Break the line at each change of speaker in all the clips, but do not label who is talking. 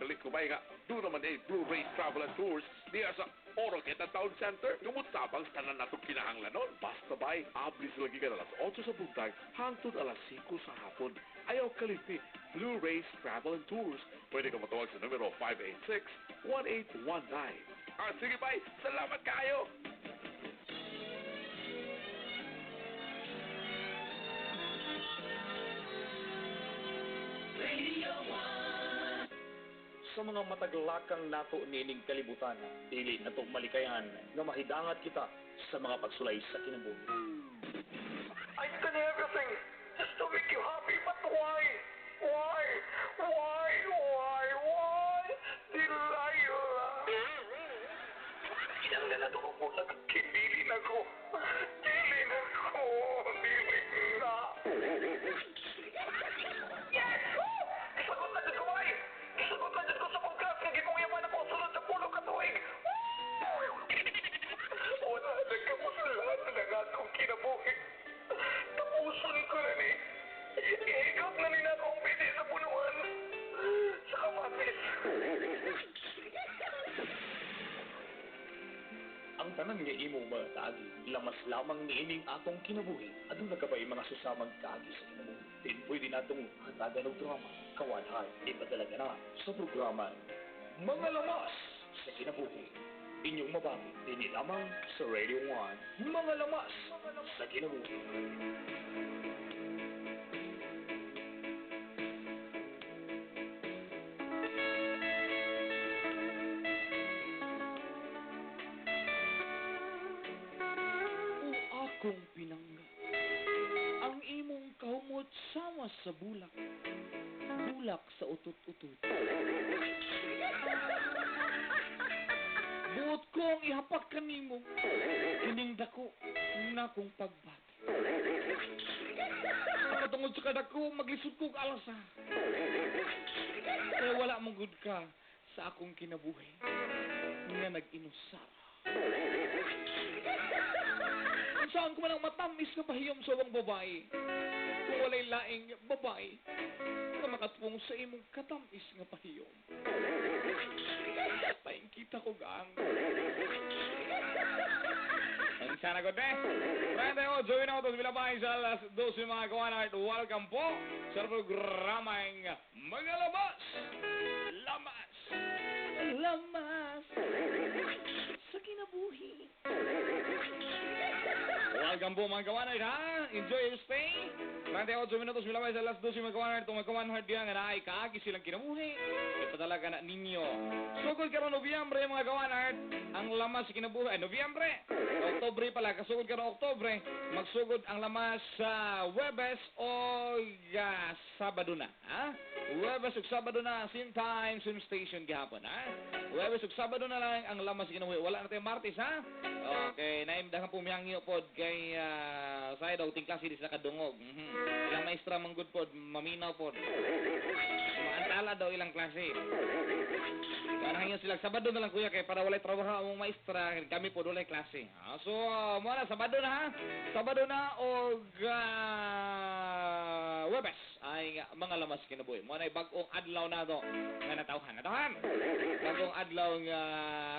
balik ko ba nga, doon naman Blue Race Travel and Tours niya sa Oroqueta Town Center. Tumutabang sa tanan natong kinahanglan nun. Basta ba'y, ablis lagi ka na alas 8 sa buntag, hangtod alas 5 sa hapon. Ayaw kalipi, Blue Race Travel and Tours. Pwede ka matawag sa numero 586-1819. Sige ba'y, salamat kayo!
Sa mga mataglakang nato nining kalibutan, dili na itong malikayan nga mahidangat kita sa mga pagsulay sa kinabuhi.
I've done everything just to make you happy, but why? Why? Why? Why? Why? Delilah! Kinanglan na doon mo, nagkibili na ko. Dili na ko. Dili na. Yes! Sagot na dyan ko, May! Sagot na dyan ko sa podcast nga gikunyaman ako sunod sa pulo katuig. Wala na kamusulan na nga akong kinabuhi. Tapuson ko na ni. Ihigap na nila akong pwede sa punuan. Sa kamatis.
Ang tanan nga imo mga kaagi, lamas lamang niining atong kinabuhi, adong nagkabay mga susamang kaagi sa kinabuhi. Din pwede natong hatagan ng drama, kawanhay, ipadalaga na sa programa Mga Lamas sa Kinabuhi. Inyong mabati, din lamang sa Radio 1, Mga Lamas sa Kinabuhi. Kung pinangga ang imong kahumot sama sa bulak, bulak sa utot-utot. Buot kong ihapak kanimo, kining dako na kong pagbati. Patungod sa kadako, maglisod kong alasa. Kaya wala mong good ka sa akong kinabuhi nga nag-inusara. Saan ko man ang matamis na pahiyom sa ibang babae? Kung walay laing babae na makatpong sa imong katamis nga pahiyom. Paing kita ko gang. Ang sana ko de. Friend ko, join ako sa Bilabay sa alas 12 mga kawan at welcome po sa programang Mga Lamas. Lamas. Lamas. Sa kinabuhi. Welcome po mga kawanay, ha? Enjoy your stay. 38 minutos, milabay sa alas 12 mga kawanay. Itong mga kawanay diyan nga na ay kaagi silang kinabuhi. Ipadala ka na ninyo. Sugod ka rin Nobyembre mga kawanay. Ang lamas sa kinabuhi ay Nobyembre. Oktobre pala. Kasugod ka rin Oktobre. Magsugod ang lamas sa Webes o Sabado na. Ha? Webes o Sabado na. Same time, same station gihapon. Ha? Webes o Sabado na lang ang lamas sa kinabuhi. Wala na tayong Martes, ha? Okay, naimdahan po miyang pod kay saya daw ting klase di sa kadungog. Ilang maestra manggod pod, maminaw pod. Maantala daw ilang klase. Kanahin sila Sabado na lang kuya kay para walay trabaho ang maestra, kami pod walay klase. So, mo na Sabado na ha. Sabado na o Webes ay mga lamas kinabuhi. Mo na bag-ong adlaw na do nga natawhan. Bagong adlaw nga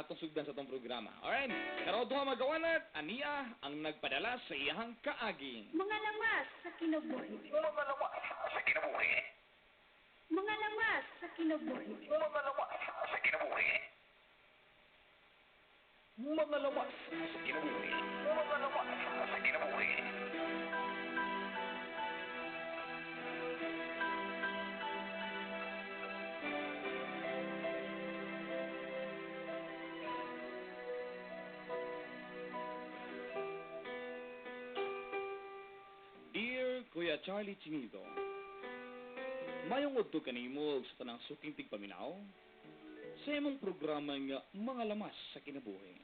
atong sugdan sa tong programa. Alright? Pero ito magawanat, aniya ang nagpadala sa iyang kaaging.
Mga lamas sa kinabuhi.
Mga lamas sa kinabuhi.
Mga lamas sa kinabuhi.
Mga lamas sa kinabuhi.
Mga lamas sa kinabuhi.
Mga lamas sa kinabuhi.
Dear Kuya Charlie Chinito, mayong udto kanimo sa tanang suking tigpaminaw sa imong programa nga Mga Lamas sa Kinabuhi.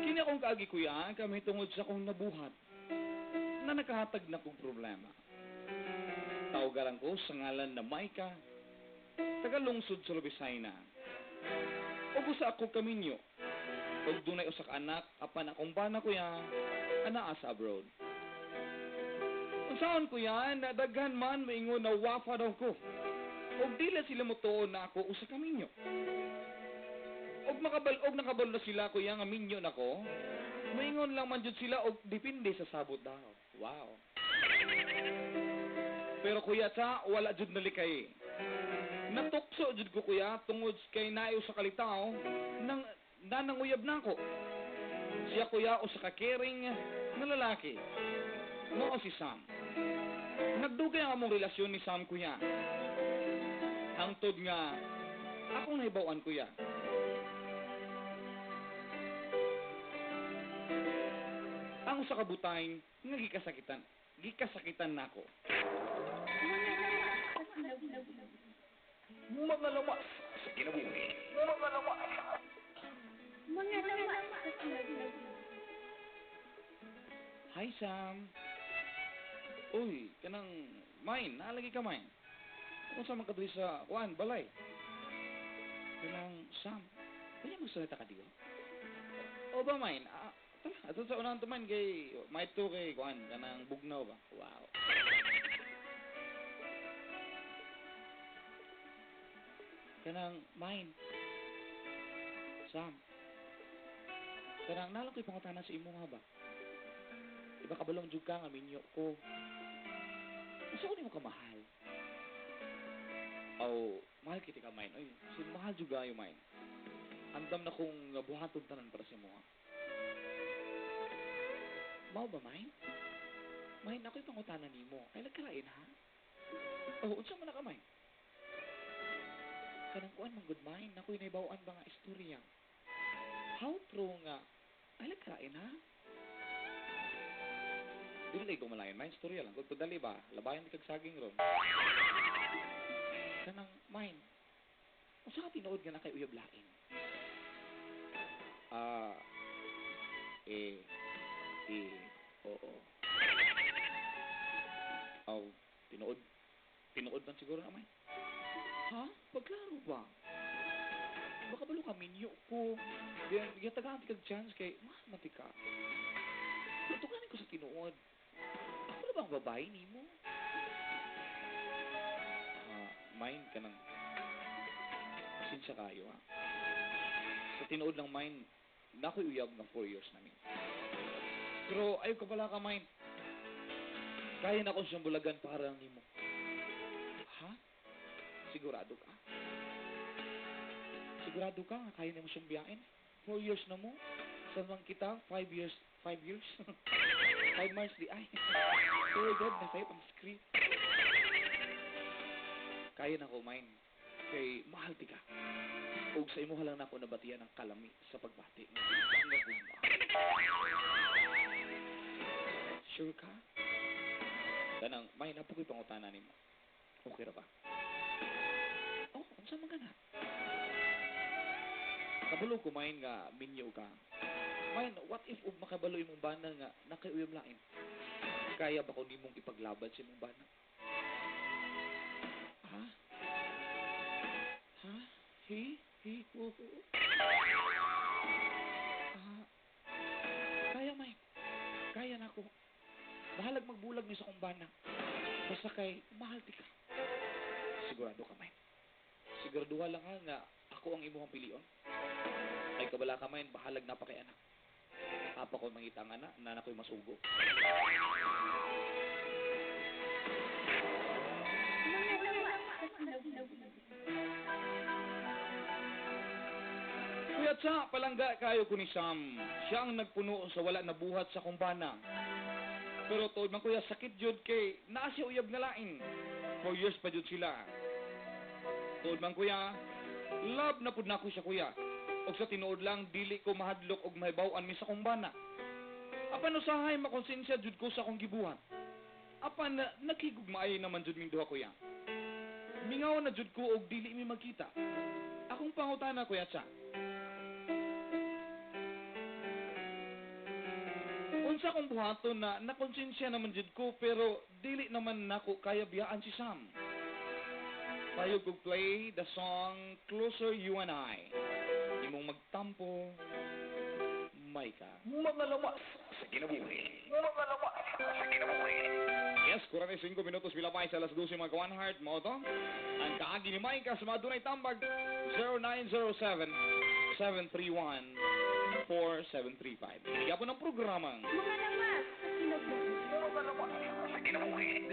Kini akong kaagi kuya kami tungod sa akong nabuhat na nakahatag na kong problema. Tawagaran ko sa ngalan na Maika, tagalungsod sa Lubisayna. O sa ako kaminyo, o dunay usak anak, apan akong bana kuya, anaa sa abroad. Saan ko yan, nadaghan man maingon na wafa daw ko. Og dila sila mo tuon na ako usa ka minyo. Og nakabalo na sila kuya nga minyo nako. Moingon lang man jud sila og depende sa sabot daw. Wow. Pero kuya sa wala jud nalikay. Natukso jud ko kuya tungod kay naay usa ka litaw nang nananguyab na ako. Siya kuya usa ka caring nga lalaki. Mao si Sam. Nagdugay ang among relasyon ni Sam kuya. Hangtod nga akong nahibaw-an kuya. Ang usa ka butay nga gikasakitan nako.
Mga lawas sa kinabuhi. Mga lawas.
Mga lawas sa kinabuhi.
Hi Sam. Uy, kanang mine, naalagi ka mine. Kung sa magkatuloy sa kuan, balay. Kanang Sam, kaya magsalita ka diyo? O ba mine? Tala, ato sa unang tuman kay may to kay kuan, kanang bugnaw ba? Wow. Kanang mine. Sam. Kanang nalang ko'y pangutana sa imo nga ba? Iba kabalong jud ka nga minyo ko. Gusto ko nimo ka mahal. Mahal kita ka mine. Oy, si mahal jud kayo mine. Andam na kong buhaton tanan para sa imo. Mao ba mine? Mine ako'y pangutana nimo. Ay lagkalain ha. Unsa man na ka mine? Kanang kuan man good mine, ako'y naibaw-an ba nga istorya. How true nga? Ay lagkalain ha. Dili ko malayan, may istorya lang. Kung dali ba, labayan di kag saging ron. Kanang mine. Kung saan ka tinuod nga na kay uyab lain? Oo. Tinuod man siguro na mine. Ha? Pagklaro ba? Baka balo ka minyo ko. Diyan tagaan ti kag chance kay mati ka. Tutukanin ko sa tinuod. Ako na ba ang babae ni mo? Mine ka ng pasensya kayo ha. Sa tinuod ng mine, nako'y uyab ng 4 years namin. Pero ayaw ka pala ka mine. Kaya na akong siyang bulagan para ni mo. Ha? Sigurado ka? Sigurado ka nga kaya na mo siyang biyain? 4 years na mo? Saan man kita? 5 years? 5 years? 5 months di ay. Oh God, nasa'yo pang script. Kaya na ko, mine. Kay mahal ti ka. Ug sa imo halang na ako nabatian ng kalami sa pagbati. Sure ka? Kanang, mine, napo ko'y pangutana ni mo. Okay ra ba? Unsa man ka na? Kabalo ko, mine, nga minyo ka. Mine, what if makabalo imong bana nga nakayuyam lain? Kaya ba ko nimong ipaglaban sa imong bana? Ha? Kaya, mine. Kaya na ako. Bahalag magbulag ni sa kong bana. Basta kay, mahal ti ka. Sigurado ka, mine. Siguraduha lang nga ako ang imuhang pilion. Ay kabala ka, mine, bahalag na pa kay anak. Apa ko mangita nga na ako'y masugo.
Mga lawas sa kinabuhi.
Kuya sa palangga kayo ko ni Sam. Siya ang nagpuno sa wala na buhat sa kumbana. Pero tuod man kuya sakit jud kay naa siya uyab nga lain. 4 years pa jud sila. Tuod man kuya, love na pud nako siya kuya. Og sa tinuod lang dili ko mahadlok og mahibaw-an mi sa kumbana. Apan usahay makonsensya jud ko sa akong gibuhat. Apan nakigugmaay naman jud ming duha kuya. Mingaw na jud ko og dili mi magkita. Akong pangutana kuya sa. Unsa kong buhaton na nakonsensya naman jud ko pero dili naman nako kaya biyaan si Sam. Tayo ko play the song Closer You and I. Imong magtampo, may ka.
Mga lawas sa kinabuhi. Mga lawas sa kinabuhi.
Yes, 45 minutos bilabay sa alas 12 mga kawan heart mo to. Ang kaagi ni Mike sa mga dunay tambag 0907-731-4735. Hiniga po ng programang
Mga lawas sa kinabuhi.
Mga lawas sa kinabuhi.